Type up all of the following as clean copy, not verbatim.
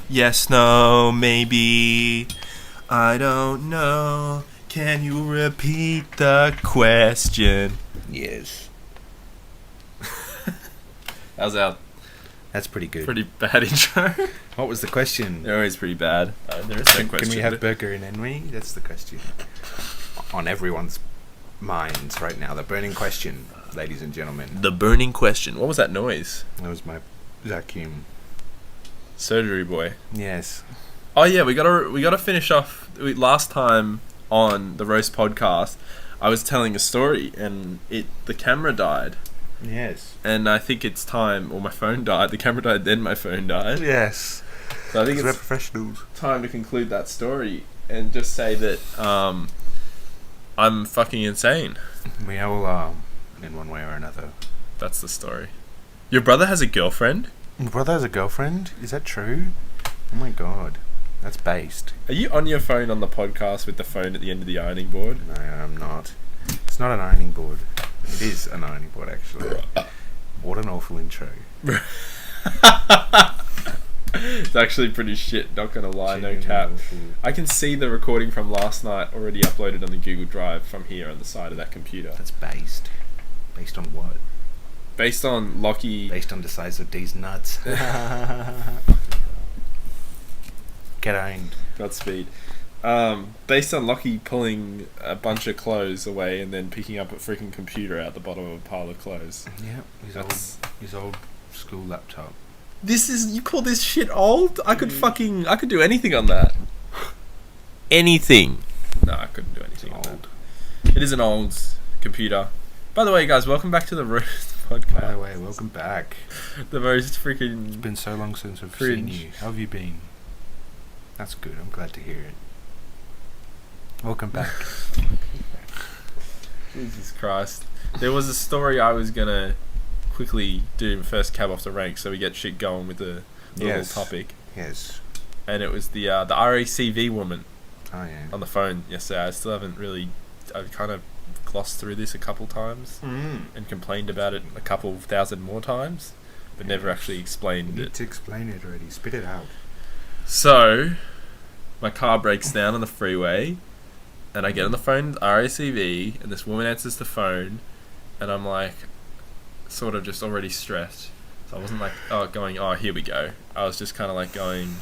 Yes, no, maybe. I don't know. Can you repeat the question? Yes. How's our That's pretty good. pretty bad intro? What was the question? They're always pretty bad. There is no question. Can we have burger and envy? That's the question. On everyone's minds right now. The burning question, ladies and gentlemen. The burning question. What was that noise? That was my vacuum. Surgery boy. Yes. Oh yeah, we gotta finish off. Last time on the Roast podcast, I was telling a story and the camera died. Yes. And I think it's time, or my phone died. The camera died, then my phone died. Yes. So I think we're it's professionals. Time to conclude that story and just say that I'm fucking insane. We all are, in one way or another. That's the story. Your brother has a girlfriend? My brother has a girlfriend? Is that true? Oh my god. That's based. Are you on your phone on the podcast with the phone at the end of the ironing board? No, I'm not. It's not an ironing board. It is an ironing board, actually. What an awful intro. It's actually pretty shit, not gonna lie, no cap. I can see the recording from last night already uploaded on the Google Drive from here on the side of that computer. That's based. Based on what? Based on Lockie... Based on the size of these nuts. Get owned. Godspeed. Based on Lockie pulling a bunch of clothes away and then picking up a freaking computer out the bottom of a pile of clothes. Yeah, his old school laptop. You call this shit old? I could do anything on that. Anything. No, I couldn't do anything on that. It is an old computer. By the way, guys, welcome back to the Roast podcast. By the way, welcome back. The most freaking... It's been so long since I've cringe. seen you. How have you been? That's good. I'm glad to hear it. Welcome back. Jesus Christ. There was a story I was going to quickly do first cab off the rank so we get shit going with the little topic. Yes. And it was the RACV woman on the phone yesterday. I still haven't really... I've kind of glossed through this a couple times and complained about it a couple thousand more times, but never actually explained it. You need to explain it already. Spit it out. So, my car breaks down on the freeway, and I get on the phone with RACV, and this woman answers the phone, and I'm like, sort of just already stressed. So I wasn't like, oh, here we go. I was just kind of like going,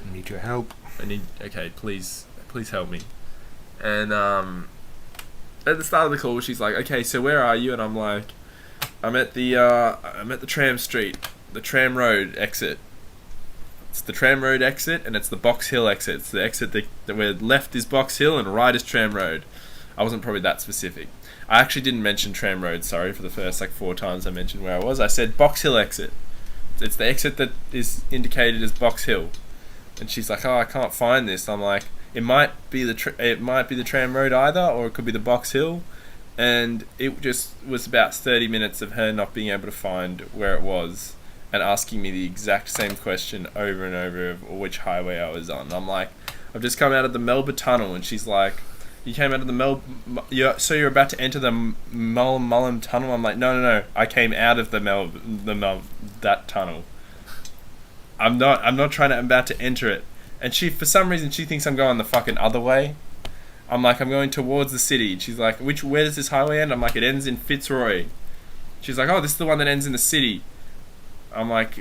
I need your help. Okay, please help me. And at the start of the call, she's like, okay, so where are you? And I'm like, I'm at the tram street, the tram road exit. It's the tram road exit, and it's the Box Hill exit. It's the exit where left is Box Hill and right is tram road. I wasn't probably that specific. I actually didn't mention tram road, sorry, for the first 4 times I mentioned where I was. I said Box Hill exit. It's the exit that is indicated as Box Hill. And she's like, oh, I can't find this. I'm like, it might be the tram road either, or it could be the Box Hill. And it just was about 30 minutes of her not being able to find where it was and asking me the exact same question over and over of which highway I was on. And I'm like, I've just come out of the Melbourne Tunnel. And she's like, you came out of the so you're about to enter the Mullen Tunnel? I'm like, no. I came out of that tunnel. I'm about to enter it. And she, for some reason, she thinks I'm going the fucking other way. I'm like, I'm going towards the city. She's like, where does this highway end? I'm like, it ends in Fitzroy. She's like, oh, this is the one that ends in the city. I'm like,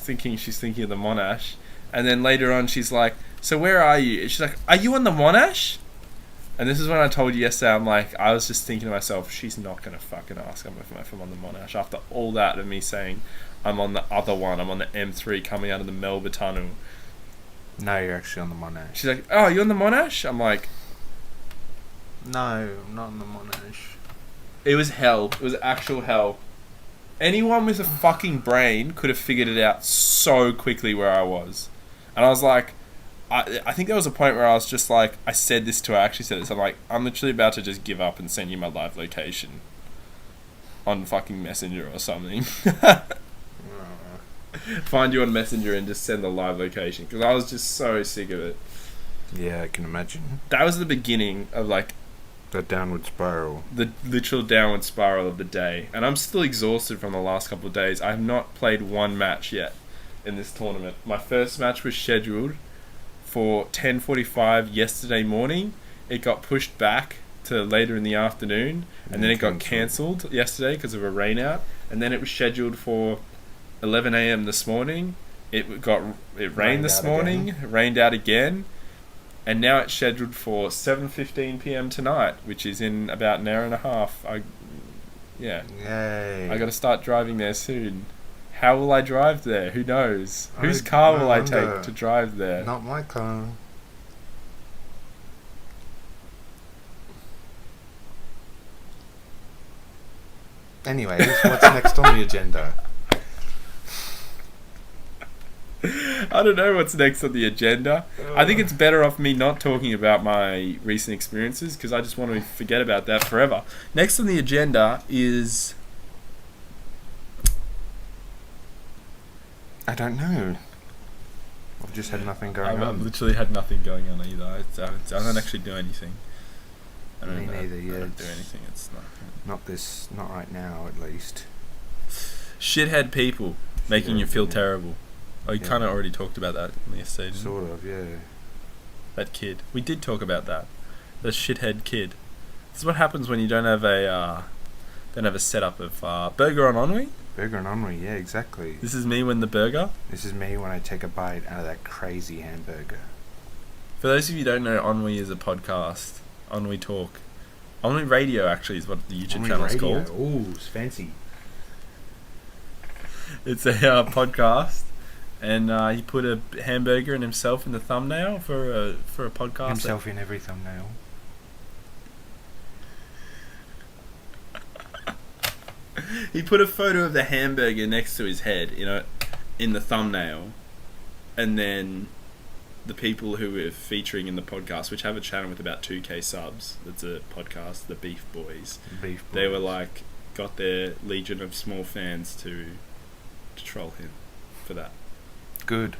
she's thinking of the Monash. And then later on, she's like, so where are you? And she's like, are you on the Monash? And this is when I told you yesterday, I'm like, I was just thinking to myself, she's not going to fucking ask if I'm on the Monash. After all that of me saying, I'm on the other one, I'm on the M3 coming out of the Melbourne Tunnel. No, you're actually on the Monash. She's like, oh, you're on the Monash? I'm like... No, I'm not on the Monash. It was hell. It was actual hell. Anyone with a fucking brain could have figured it out so quickly where I was. And I was like... I think there was a point where I was just like... I said this to her. I actually said this. I'm like, I'm literally about to just give up and send you my live location. On fucking Messenger or something. Find you on Messenger and just send the live location. Because I was just so sick of it. Yeah, I can imagine. That was the beginning of that downward spiral. The literal downward spiral of the day. And I'm still exhausted from the last couple of days. I have not played one match yet. in this tournament. My first match was scheduled for 10:45 yesterday morning. It got pushed back to later in the afternoon, and then it got cancelled yesterday because of a rain out. And then it was scheduled for 11 a.m. this morning. It rained this morning, it rained out again, and now it's scheduled for 7:15 p.m. tonight, which is in about an hour and a half. Yay. I got to start driving there soon. How will I drive there? Who knows? Whose car will I take to drive there? Not my car. Anyways, what's next on the agenda? I don't know what's next on the agenda. I think it's better off me not talking about my recent experiences because I just want to forget about that forever. Next on the agenda is... I don't know. I've just had nothing going on. I've literally had nothing going on either. I don't actually do anything. Me neither, I don't do anything. It's not right now, at least. Shithead people making you feel terrible. I kind of already talked about that yesterday. Sort of, yeah. That kid. We did talk about that. The shithead kid. This is what happens when you don't have a setup of burger on ennui. Burger and ennui, yeah, exactly. This is me when the burger. This is me when I take a bite out of that crazy hamburger. For those of you who don't know, Ennui is a podcast. Ennui Talk. Ennui Radio, actually, is what the YouTube channel is called. Ooh, it's fancy. It's a podcast, and he put a hamburger and himself in the thumbnail for a podcast. Himself in every thumbnail. He put a photo of the hamburger next to his head, in the thumbnail, and then the people who were featuring in the podcast, which have a channel with about 2k subs, that's a podcast, the Beef Boys. They were got their legion of small fans to troll him for that. Good.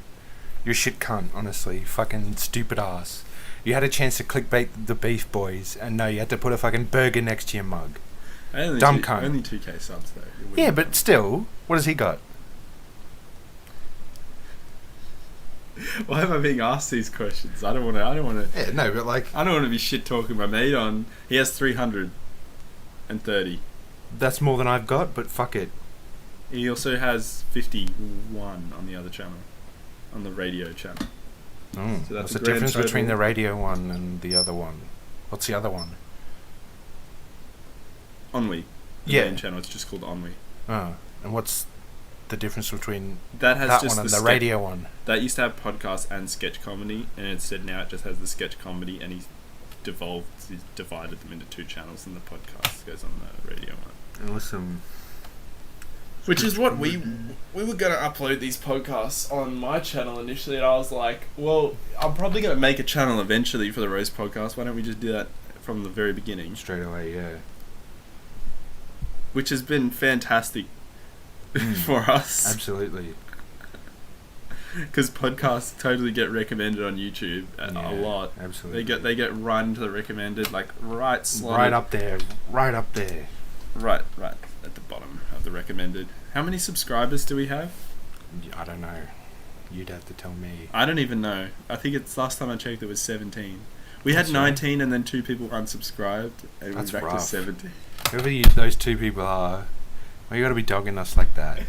You're a shit cunt, honestly. Fucking stupid ass. You had a chance to clickbait the Beef Boys, and no, you had to put a fucking burger next to your mug. Dumb cunt. Only 2k subs though. Yeah, but still, what has he got? Why am I being asked these questions? I don't want to. Yeah, no, but I don't want to be shit talking my mate on. He has 330. That's more than I've got, but fuck it. He also has 51 on the other channel, on the radio channel. Oh, so that's what's the difference between the radio one and the other one? What's the other one? Ennui. The main channel, it's just called Ennui. Oh, and what's the difference between that one and the radio one? That used to have podcast and sketch comedy, and instead now it just has the sketch comedy, and he's divided them into two channels, and the podcast goes on the radio one. Awesome. Which is what we were going to upload these podcasts on my channel initially, and I was like, well, I'm probably going to make a channel eventually for the Roast podcast. Why don't we just do that from the very beginning? Straight away, yeah. Which has been fantastic for us. Absolutely. Because podcasts totally get recommended on YouTube a lot. Absolutely. They get right into the recommended, right up there. Right up there. Right at the bottom of the recommended. How many subscribers do we have? I don't know. You'd have to tell me. I don't even know. I think it's last time I checked it was 17. We had 19 and then 2 people unsubscribed, and we're back to 17. Whoever those 2 people are, why you gotta be dogging us like that? It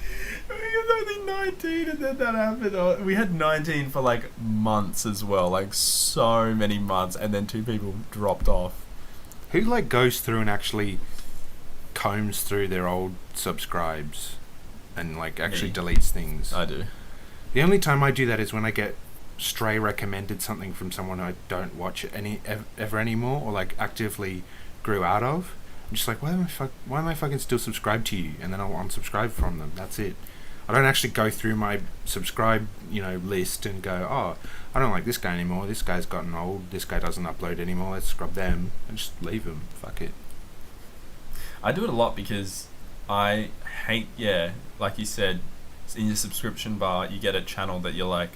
was only 19 and then that happened. We had 19 for months as well, so many months, and then 2 people dropped off. Who goes through and actually combs through their old subscribes and actually deletes things? I do. The only time I do that is when I get stray recommended something from someone I don't watch ever anymore, or actively grew out of. I'm just why am I fucking still subscribed to you? And then I'll unsubscribe from them. That's it. I don't actually go through my subscribe list and go, oh, I don't like this guy anymore. This guy's gotten old. This guy doesn't upload anymore. Let's scrub them and just leave them. Fuck it. I do it a lot because I hate, like you said, in your subscription bar, you get a channel that you're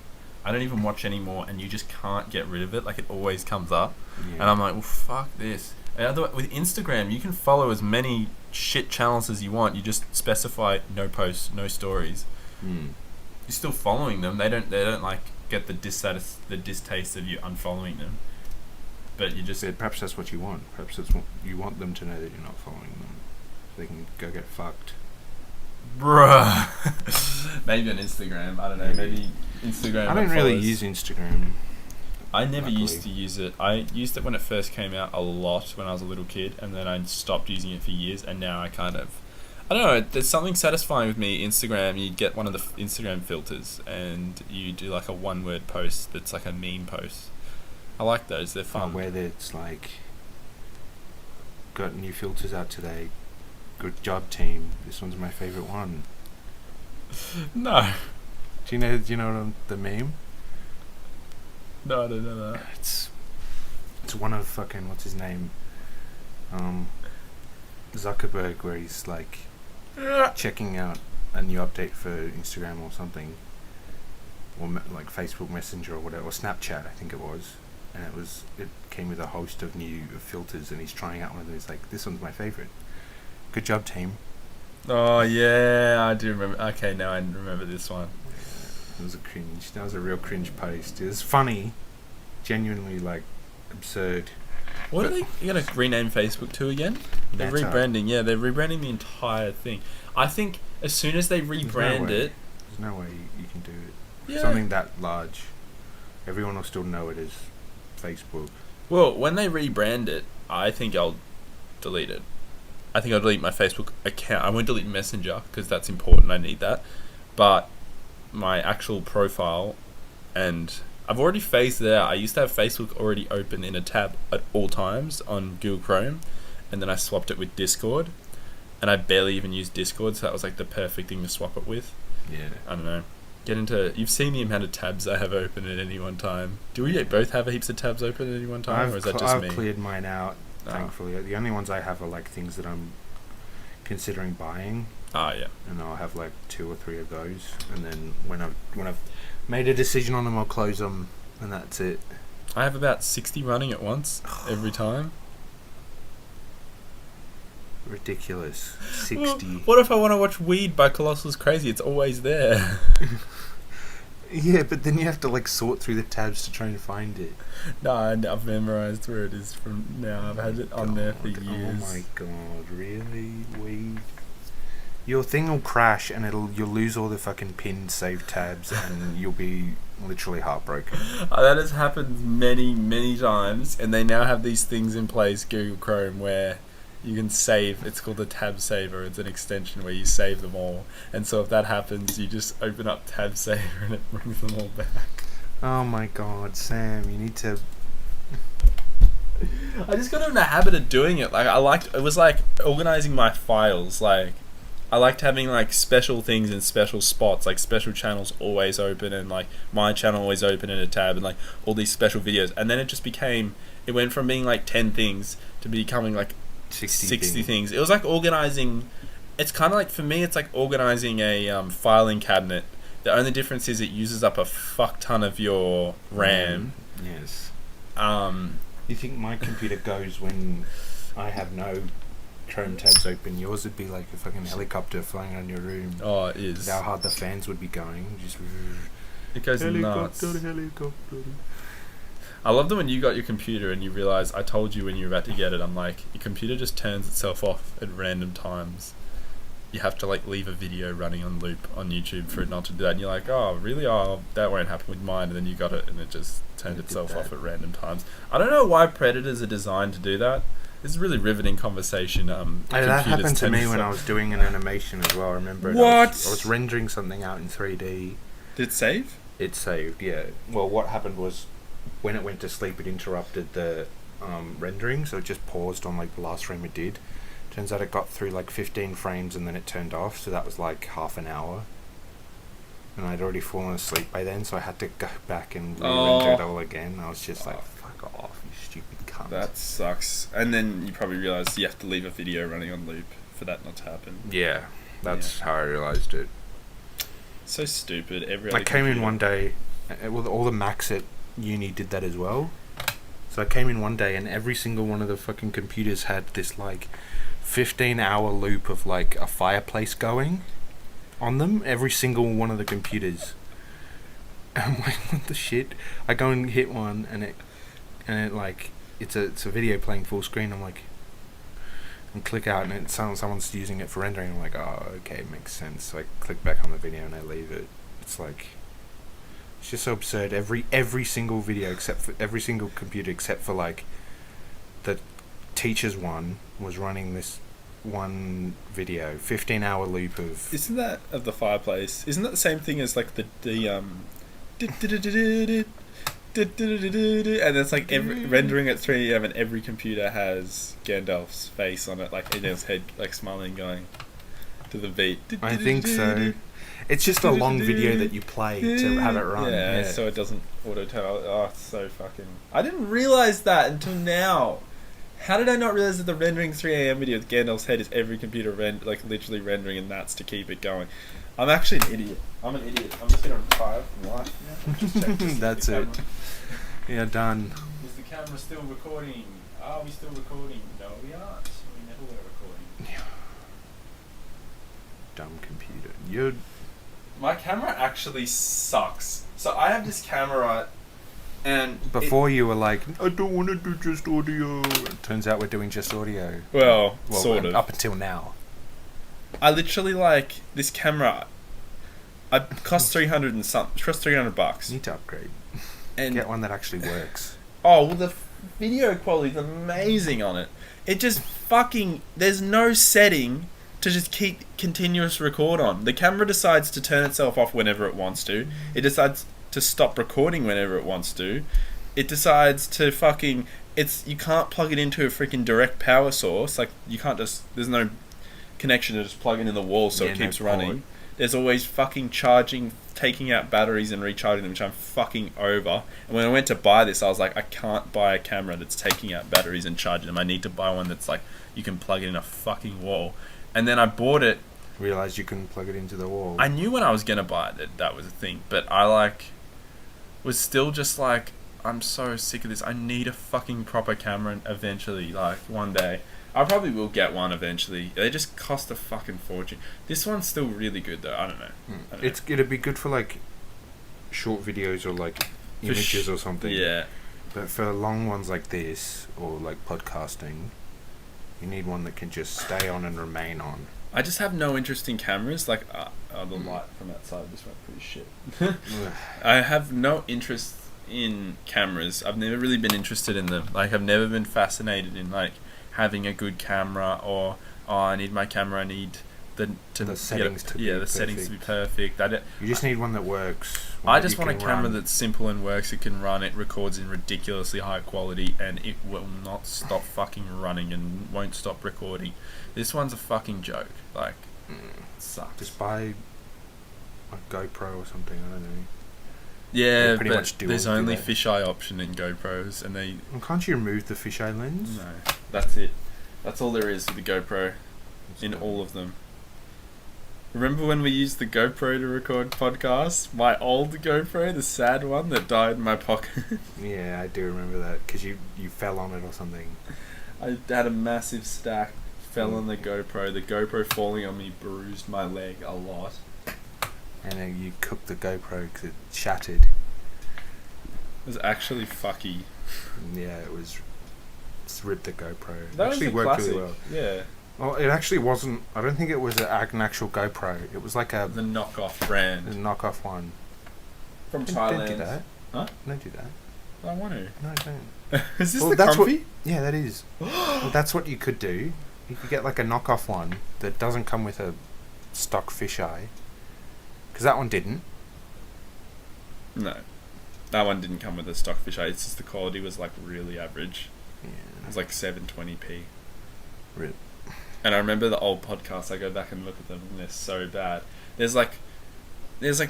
I don't even watch anymore, and you just can't get rid of it. It always comes up. Yeah. And I'm well, fuck this. With Instagram, you can follow as many shit channels as you want. You just specify no posts, no stories. you're still following them. They don't like get the distaste of you unfollowing them. But you just Perhaps that's what you want. Perhaps that's what you want them to know that you're not following them, so they can go get fucked. bruh. Maybe on Instagram. I don't know. Maybe Instagram. I don't really unfollows. use Instagram. I never Luckily. used to use it. I used it when it first came out a lot when I was a little kid, and then I stopped using it for years, and now I don't know, there's something satisfying with me. Instagram, you get one of the Instagram filters, and you do like a one-word post that's like a meme post. I like those, they're fun. Where it's like, got new filters out today. Good job, team. This one's my favourite one. No. Do you know the meme? No, I don't know that. It's one of fucking, what's his name? Zuckerberg, where he's like checking out a new update for Instagram or something, or like Facebook Messenger or whatever, or Snapchat, I think it was, and it came with a host of new filters, and he's trying out one of them. He's like, this one's my favourite. Good job, team. Oh yeah, I do remember. Okay, now I remember this one. It was a cringe. That was a real cringe post. It was funny, genuinely like absurd. What are they gonna rename Facebook to again? They're Meta. rebranding. Yeah, they're rebranding the entire thing. I think as soon as they rebrand it, There's no way you can do it. yeah. Something that large, everyone will still know it as Facebook. Well, when they rebrand it, I think I'll delete it. I think I'll delete my Facebook account. I won't delete Messenger because that's important. I need that. But my actual profile, and I've already phased it out. I used to have Facebook already open in a tab at all times on Google Chrome, and then I swapped it with Discord, and I barely even used Discord, so that was like the perfect thing to swap it with. Yeah. I don't know. You've seen the amount of tabs I have open at any one time. Do we both have heaps of tabs open at any one time, or is that just I've me? cleared mine out, Ah. thankfully. The only ones I have are like things that I'm considering buying, Ah, yeah. and I'll have like 2 or 3 of those, and then when I've made a decision on them, I'll close them, and that's it. I have about 60 running at once every time. Ridiculous. Well, 60. what if I want to watch Weed by Colossal's Crazy? It's always there. Yeah, but then you have to like sort through the tabs to try and find it. No, I've memorized where it is from now. I've had it on there for God, years. Oh my god, really? Your thing will crash and you'll lose all the fucking pinned saved tabs and you'll be literally heartbroken. That has happened many, many times, and they now have these things in place, Google Chrome, where you can save. It's called the Tab Saver. It's an extension where you save them all, and so if that happens, you just open up Tab Saver and it brings them all back. Oh my god, Sam, you need to... I just got in the habit of doing it. It was like organizing my files. Like, I liked having like special things in special spots, like special channels always open, and like my channel always open in a tab, and like all these special videos. And then it went from being like 10 things to becoming like 60 things. It was like organizing. It's kind of like, for me, it's like organizing a filing cabinet. The only difference is it uses up a fuck ton of your RAM. Yes. Um, You think my computer goes when I have no Chrome tabs open? Yours would be like a fucking helicopter flying around your room. oh, it is. How hard the fans would be going. Just It goes nuts. helicopter. I love that when you got your computer and you realize I told you when you were about to get it, I'm like, your computer just turns itself off at random times. You have to like leave a video running on loop on YouTube for it not to do that. And you're like, oh, really? Oh, that won't happen with mine. And then you got it and it just turned itself off at random times. I don't know why Predators are designed to do that. This is a really riveting conversation. That happened to me when I was doing an animation as well. I remember What? I was rendering something out in 3D. Did it save? It saved, yeah. Well, what happened was when it went to sleep, it interrupted the rendering, so it just paused on like the last frame it did. Turns out it got through like 15 frames and then it turned off, so that was like half an hour. And I'd already fallen asleep by then, so I had to go back and re-render it all again. I was just like, fuck off, you stupid cunt. That sucks. And then you probably realised you have to leave a video running on loop for that not to happen. Yeah, that's how I realised it. So stupid. I came in one day, well, all the Macs at uni did that as well. So I came in one day and every single one of the fucking computers had this like 15-hour loop of like a fireplace going on them. Every single one of the computers. I'm like, what the shit? I go and hit one, and it like it's a video playing full screen. I'm like, and click out, and it sounds someone's using it for rendering. I'm like, oh, okay, it makes sense. So I click back on the video and I leave it. It's like, it's just so absurd. Every single video except for every single computer except for like the teacher's one was running this one video, 15-hour loop of. Isn't that of the fireplace? Isn't that the same thing as like the and it's like rendering at 3 a.m. and every computer has Gandalf's face on it, like in his head, like smiling, going to the beat. I think so. It's just a long video that you play to have it run. Yeah, so it doesn't auto turn. Oh, it's so fucking. I didn't realize that until now. How did I not realize that the rendering 3 a.m. video with Gandalf's head is every computer like literally rendering, and that's to keep it going? I'm actually an idiot. I'm an idiot. I'm just gonna retire from life now. Just check to see That's the it. camera. Yeah, done. Is the camera still recording? Are we still recording? No, we aren't. We never were recording. Dumb computer. You're. My camera actually sucks. So I have this camera, and Before you were like, I don't want to do just audio. It turns out we're doing just audio. Well, sort of. Up until now. I literally like this camera. I cost $300 and something. Cost $300. Need to upgrade. And Get one that actually works. oh, well, the video quality is amazing on it. It just fucking. There's no setting to just keep continuous record on. The camera decides to turn itself off whenever it wants to. It decides to stop recording whenever it wants to. It decides to fucking. You can't plug it into a freaking direct power source. Like, you can't just. There's no connection to just plug it in the wall so Yeah, it keeps no running. port. There's always fucking charging, taking out batteries and recharging them, which I'm fucking over. And when I went to buy this, I was like, I can't buy a camera that's taking out batteries and charging them. I need to buy one that's like, you can plug it in a fucking wall. And then I bought it. Realised you couldn't plug it into the wall. I knew when I was gonna buy it that was a thing, but I like was still just like, I'm so sick of this. I need a fucking proper camera eventually, like one day. I probably will get one eventually. They just cost a fucking fortune. This one's still really good though. I don't know. It'd be good for like short videos or like images or something. Yeah. But for long ones like this or like podcasting, you need one that can just stay on and remain on. I just have no interest in cameras. Like, the light from outside just went pretty shit. I have no interest in cameras. I've never really been interested in them. Like, I've never been fascinated in like having a good camera, or I need my camera. I need the settings to be settings to be perfect. You just need one that works. I just want a camera that's simple and works. It can run. It records in ridiculously high quality, and it will not stop fucking running and won't stop recording. This one's a fucking joke. Like, it sucks. Just buy a GoPro or something. I don't know. Yeah, pretty but much there's do only that. fisheye option in GoPros, and they. Well, can't you remove the fisheye lens? No, that's it. That's all there is with the GoPro in all of them. Remember when we used the GoPro to record podcasts? My old GoPro, the sad one that died in my pocket. Yeah, I do remember that because you fell on it or something. I had a massive stack, fell on the GoPro. The GoPro falling on me bruised my leg a lot. And then you cooked the GoPro because it shattered. It was actually fucky. Yeah, it was. It's ripped the GoPro. That actually was a worked classic. really well. Yeah. Well, it actually wasn't. I don't think it was an actual GoPro. It was like The knockoff brand. a knockoff one. From Don't Thailand. do that. Huh? Don't do that. I want to. No, don't. Is this Well, the that's comfy? Yeah, that is. Well, that's what you could do. You could get like a knockoff one that doesn't come with a stock fisheye. Because that one didn't. No. That one didn't come with a stock fisheye. It's just the quality was like really average. Yeah. It was like 720p. Rip. And I remember the old podcasts, I go back and look at them and they're so bad. There's like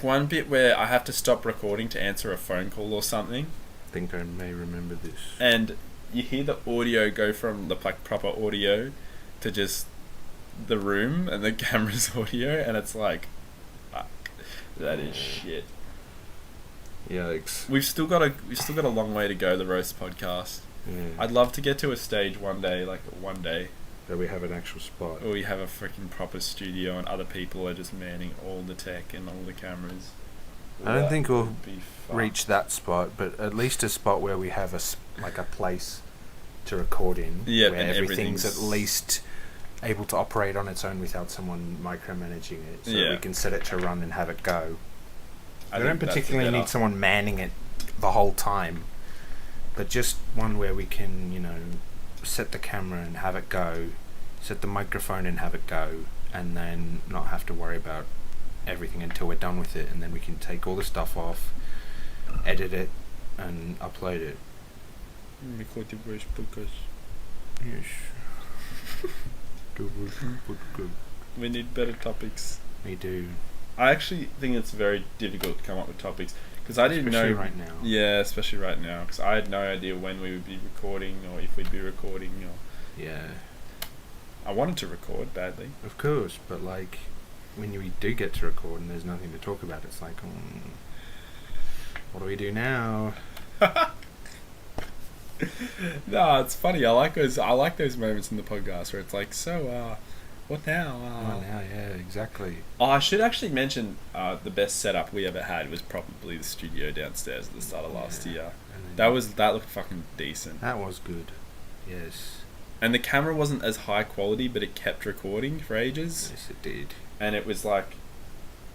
one bit where I have to stop recording to answer a phone call or something. I think I may remember this. And you hear the audio go from the like proper audio to just the room and the camera's audio, and it's like, fuck, that is shit. Yikes. We've still got a long way to go, the roast podcast. Yeah. I'd love to get to a stage one day, That we have an actual spot. where we have a freaking proper studio and other people are just manning all the tech and all the cameras. I don't think we'll would be fucked. reach that spot, but at least a spot where we have a place to record in, Yeah, where and everything's at everything's- least able to operate on its own without someone micromanaging it, so Yeah. we can set it to run and have it go. I don't think that's particularly better. need someone manning it the whole time, but just one where we can, set the camera and have it go, set the microphone and have it go, and then not have to worry about everything until we're done with it, and then we can take all the stuff off, edit it, and upload it. Record the worst podcast. Yes. Good. We need better topics. We do. I actually think it's very difficult to come up with topics because I didn't Especially know. right now. Yeah, especially right now because I had no idea when we would be recording or if we'd be recording. Or Yeah. I wanted to record badly. Of course, but when we do get to record and there's nothing to talk about, it's like, what do we do now? No, it's funny. I like those moments in the podcast where it's like, so, what now? Oh, now, yeah, exactly. Oh, I should actually mention the best setup we ever had was probably the studio downstairs at the start of last Yeah. year. And then That looked fucking decent. that was good. Yes. And the camera wasn't as high quality, but it kept recording for ages. Yes, it did. And it was like,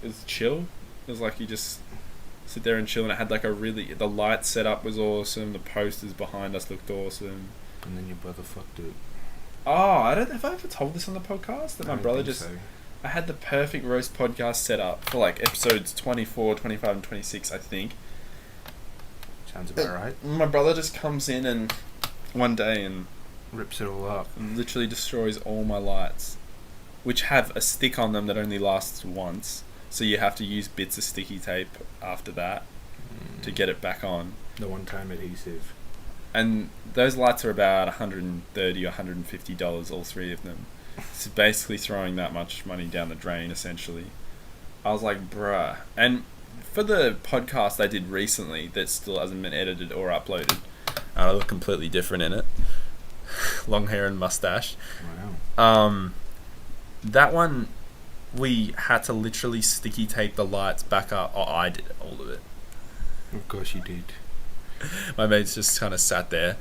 it was chill. It was like you just sit there and chill, and it had like the light setup was awesome. The posters behind us looked awesome. And then your brother fucked it. Oh, I don't know if I ever told this on the podcast that I my don't brother think just. so. I had the perfect roast podcast set up for like episodes 24, 25, and 26, I think. Sounds about right. My brother just comes in and one day and Rips it all up. literally destroys all my lights, which have a stick on them that only lasts once. So you have to use bits of sticky tape after that to get it back on. The one-time adhesive. And those lights are about $130 or $150, all three of them. It's basically throwing that much money down the drain, essentially. I was like, bruh. And for the podcast I did recently that still hasn't been edited or uploaded, I look completely different in it. Long hair and mustache. Wow. That one, we had to literally sticky tape the lights back up. Oh, I did all of it. Of course you did. My mates just kind of sat there.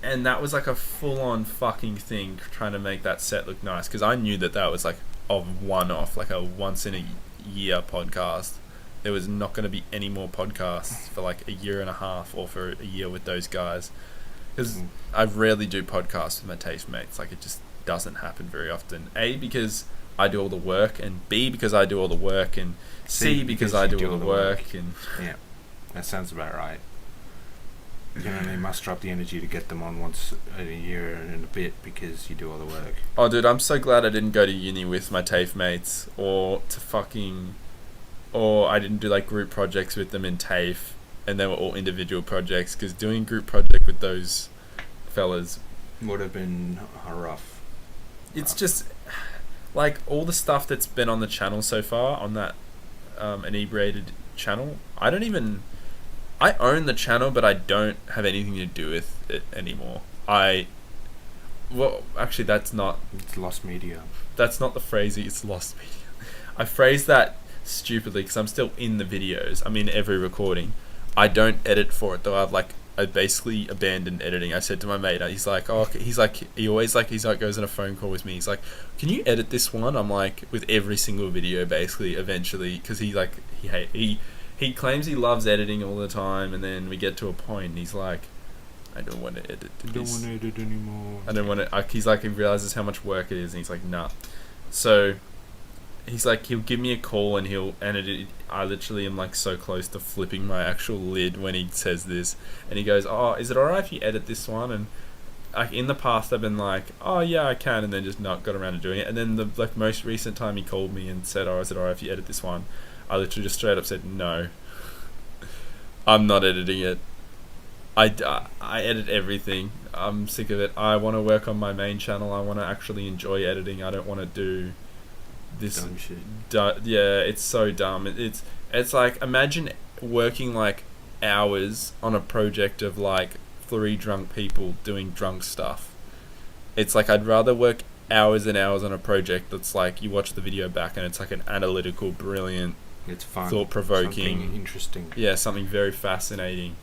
And that was like a full-on fucking thing, trying to make that set look nice. Because I knew that was like a one-off, like a once-in-a-year podcast. There was not going to be any more podcasts for like a year and a half or for a year with those guys. Because I rarely do podcasts with my taste mates. Like, it just doesn't happen very often. A, because I do all the work, and B, because I do all the work, and C, because I do all the work. And Yeah, that sounds about right. You can only muster up the energy to get them on once a year and a bit because you do all the work. oh, dude, I'm so glad I didn't go to uni with my TAFE mates, or I didn't do like group projects with them in TAFE, and they were all individual projects, because doing group project with those fellas, Would have been rough. it's just like all the stuff that's been on the channel so far, on that inebriated channel. I own the channel, but I don't have anything to do with it anymore. Actually, that's not It's lost media. the phrase. It's lost media. I phrased that stupidly because I'm still in the videos. I'm in every recording. I don't edit for it though. I basically abandoned editing. I said to my mate, he's like, he goes on a phone call with me. He's like, can you edit this one? I'm like, with every single video, basically, eventually, because he claims he loves editing all the time, and then we get to a point, and he's like, I don't want to edit this. I don't want to edit anymore. I don't want to. He's like, he realizes how much work it is, and he's like, nah. So he's like, he'll give me a call, and he'll edit it. I literally am like so close to flipping my actual lid when he says this, and he goes, "Oh, is it alright if you edit this one?" And like in the past, I've been like, "Oh yeah, I can," and then just not got around to doing it. And then the most recent time he called me and said, "Oh, is it alright if you edit this one?" I literally just straight up said, "No, I'm not editing it. I edit everything. I'm sick of it. I want to work on my main channel. I want to actually enjoy editing. I don't want to do this Dumb shit. yeah, it's so dumb. It's like, imagine working like hours on a project of like 3 drunk people doing drunk stuff. It's like, I'd rather work hours and hours on a project that's like, you watch the video back and it's like an analytical, brilliant It's fun. thought-provoking, Something interesting. yeah, something very fascinating.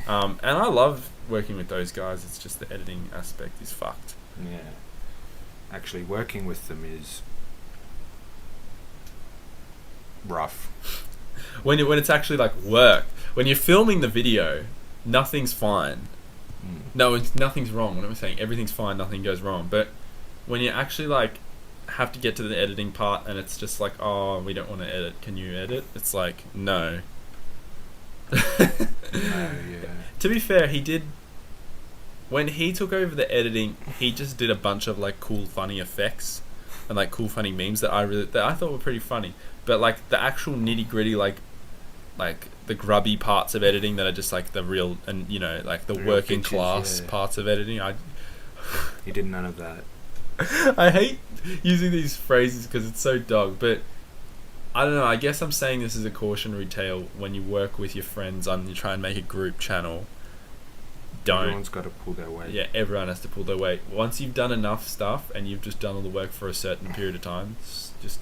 And I love working with those guys. It's just the editing aspect is fucked. Yeah. Actually, working with them is rough. When it's actually like work, when you're filming the video, nothing's fine. No, nothing's wrong. What am I saying? Everything's fine. Nothing goes wrong. But when you actually like have to get to the editing part, and it's just like, oh, we don't want to edit. Can you edit? It's like, no. Yeah. To be fair, he did. When he took over the editing, he just did a bunch of like cool, funny effects and like cool, funny memes that I thought were pretty funny. But like the actual nitty gritty, like the grubby parts of editing that are just like the real and like the real working bitches, class yeah. parts of editing. He did none of that. I hate using these phrases because it's so dog, but I don't know. I guess I'm saying this as a cautionary tale. When you work with your friends and you try and make a group channel, Everyone's got to pull their weight. Yeah, everyone has to pull their weight. Once you've done enough stuff and you've just done all the work for a certain period of time, just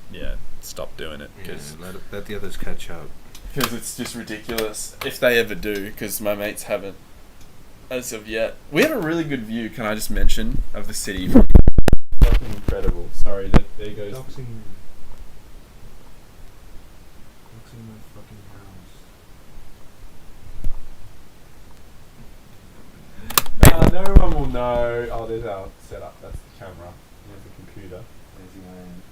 stop doing it. Cause Let the others catch up. Because it's just ridiculous. If they ever do, because my mates haven't as of yet. We have a really good view, can I just mention, of the city. fucking incredible. Sorry, there goes. Doxing my fucking house. No one will know. Oh, there's our setup. That's the camera. There's the computer. There's the iron.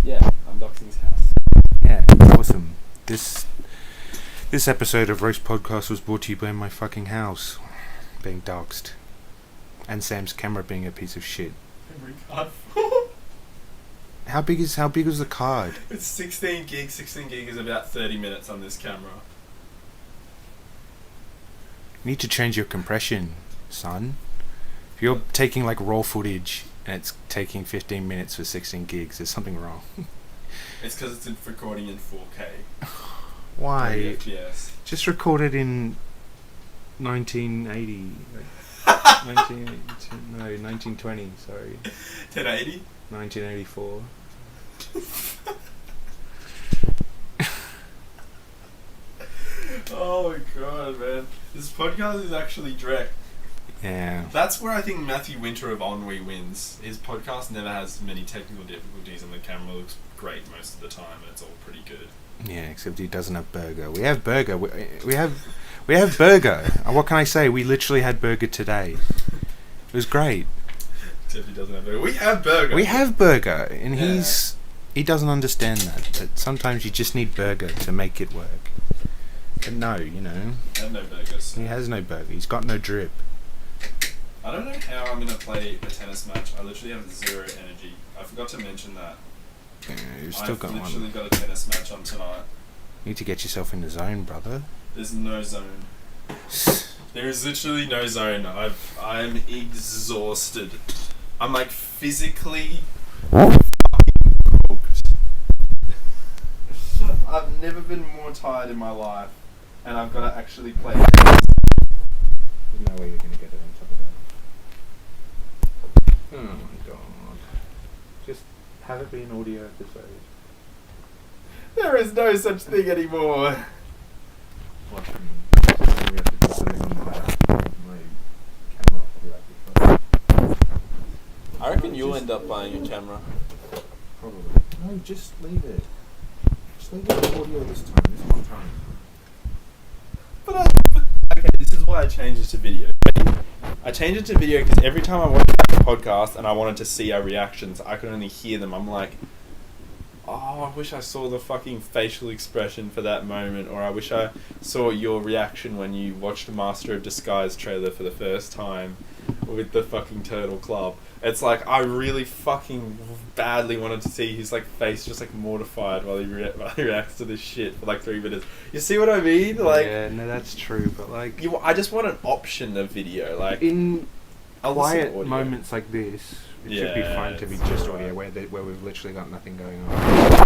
Yeah, I'm doxing his house. Yeah, awesome. This episode of Roast Podcast was brought to you by my fucking house being doxed. And Sam's camera being a piece of shit. Every card. How big was the card? It's 16 gigs. 16 gig is about 30 minutes on this camera. You need to change your compression, son. If you're taking like raw footage and it's taking 15 minutes for 16 gigs, there's something wrong. It's because it's recording in 4K. Why? 30 FPS. Just record it in 1980. 1920, sorry. 1080? 1984. Oh my god, man. This podcast is actually Drek. Yeah. That's where I think Matthew Winter of Ennui wins. His podcast never has many technical difficulties and the camera looks great most of the time and it's all pretty good. Yeah, except he doesn't have burger. We have burger. We have burger. What can I say? We literally had burger today. It was great. Except he doesn't have burger. We have burger. We have burger, and Yeah. he doesn't understand that sometimes you just need burger to make it work. But no, I have no burgers. he has no burger. He's got no drip. I don't know how I'm going to play a tennis match. I literally have 0 energy. I forgot to mention that. Yeah, you've still got literally one. got a tennis match on tonight. You need to get yourself in the zone, brother. There's no zone. There is literally no zone. I'm exhausted. I'm like physically cooked. I've never been more tired in my life, and I've got to actually play tennis. There's no way you're going to get it on top of that. Oh my god. Just have it be an audio episode. There is no such thing anymore. We have to do something on my camera. I reckon you'll end up buying a camera. Probably. No, just leave it. Just leave it audio this time. This one time. But okay, this is why I changed it to video. I changed it to video because every time I watched the podcast and I wanted to see our reactions, I could only hear them. I'm like, oh, I wish I saw the fucking facial expression for that moment, or I wish I saw your reaction when you watched the Master of Disguise trailer for the first time with the fucking Turtle Club. It's like, I really fucking badly wanted to see his like face just like mortified while he reacts to this shit for like 3 minutes. You see what I mean? Like, yeah, no, that's true, but like I just want an option of video, like in I'll listen to quiet audio. moments like this, it should be Yeah, fine to be it's just alright. audio where we've literally got nothing going on.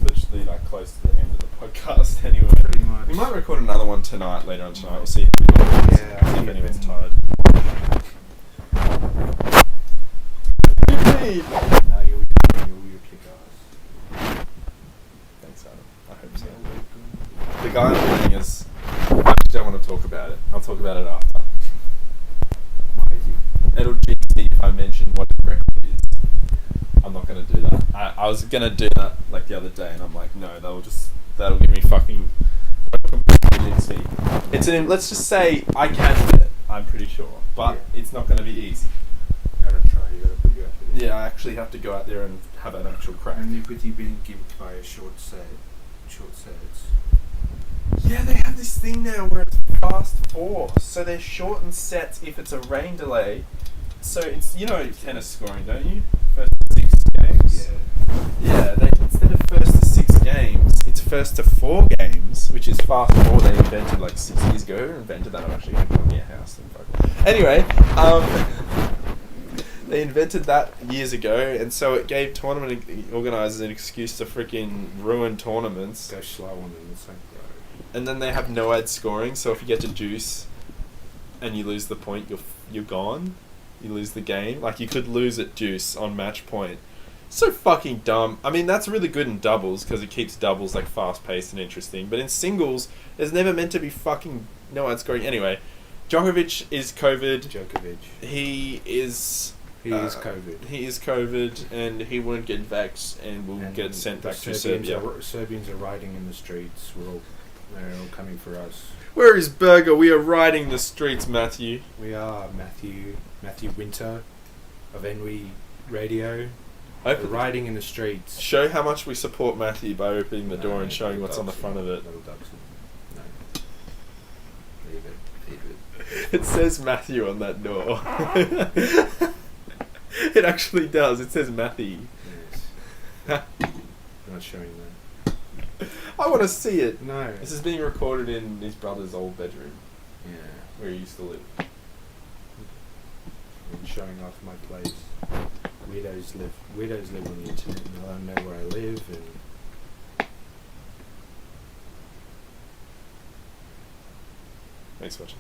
Literally like close to the end of the podcast anyway. Pretty much. We might record another one tonight, later on tonight. We'll see how Yeah, see if anyone's tired. No, you'll kick ass. Thanks, Adam. I hope so. The guy I'm playing is. I actually don't want to talk about it. I'll talk about it after. It'll jinx me if I mention what his record is. I'm not gonna do that. I was gonna do that like the other day, and I'm like, no, that'll give me fucking. Completely jinx me. Let's just say I can do it. I'm pretty sure, but it's not gonna be easy. You gotta try. You gotta put your effort in. Yeah, I actually have to go out there and have an actual crack. And you've been gimped by a short sets. Yeah, they have this thing now where it's fast four, so they're shortened sets if it's a rain delay. So it's tennis scoring, don't you? First to 6 games. Yeah. They instead of first to 6 games, it's first to 4 games, which is fast four. They invented like 6 years ago. Invented that. I'm actually going to build me a house. Anyway, they invented that years ago, and so it gave tournament organisers an excuse to freaking ruin tournaments. Go slow on them. It's like, bro. And then they have no ad scoring, so if you get to juice and you lose the point, you're gone. You lose the game. Like, you could lose at juice on match point. So fucking dumb. I mean, that's really good in doubles, because it keeps doubles, like, fast-paced and interesting. But in singles, there's never meant to be fucking no ad scoring. Anyway, Djokovic is COVID. He is COVID. He is COVID, and he won't get vaxxed, and will get sent back to Serbia. Serbians are rioting in the streets. They're all coming for us. Where is Berger? We are riding the streets, Matthew. We are Matthew Winter of NW Radio. We're riding in the streets. Show how much we support Matthew by opening the door and showing what's on the front of it. Little ducks. No. Leave it. It says Matthew on that door. It actually does. It says Matthew. Yes. I'm not showing that. I want to see it. No. This is being recorded in his brother's old bedroom. Yeah. Where he used to live. I'm showing off my place. Weirdos live on the internet and they'll know where I live and... Thanks for watching.